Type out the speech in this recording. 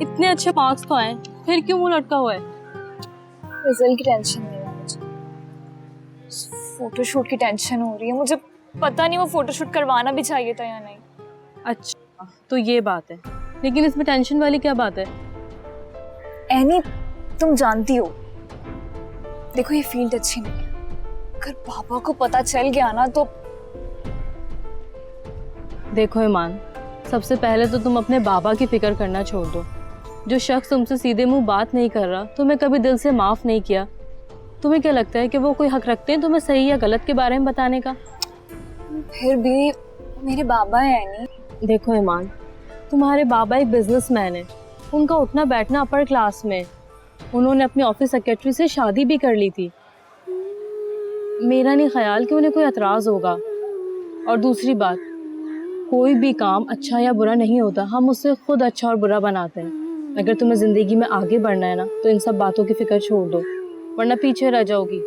इतने अच्छे मार्क्स तो आए, फिर क्यों मुंह लटका हुआ है? रिजल्ट की टेंशन नहीं है मुझे, फोटोशूट की टेंशन हो रही है। मुझे पता नहीं वो फोटोशूट करवाना भी चाहिए था या नहीं। अच्छा तो ये बात है, लेकिन इसमें टेंशन वाली क्या बात है? एनी, तुम जानती हो, देखो ये फील्ड अच्छी नहीं है। अगर पापा को पता चल गया ना तो देखो ईमान, सबसे पहले तो तुम अपने बाबा की फिक्र करना छोड़ दो। जो शख्स तुमसे सीधे मुंह बात नहीं कर रहा, तुम्हें कभी दिल से माफ नहीं किया, तुम्हें क्या लगता है कि वो कोई हक रखते हैं तुम्हें सही या गलत के बारे में बताने का? फिर भी मेरे बाबा है एनी। देखो ईमान, तुम्हारे बाबा एक बिजनेसमैन है, उनका उठना बैठना अपर क्लास में। उन्होंने अपने ऑफिस सेक्रेटरी से शादी भी कर ली थी। मेरा नहीं ख्याल कि उन्हें कोई एतराज होगा। और दूसरी बात, कोई भी काम अच्छा या बुरा नहीं होता, हम उससे खुद अच्छा और बुरा बनाते हैं। अगर तुम्हें जिंदगी में आगे बढ़ना है ना, तो इन सब बातों की फिक्र छोड़ दो, वरना पीछे रह जाओगी।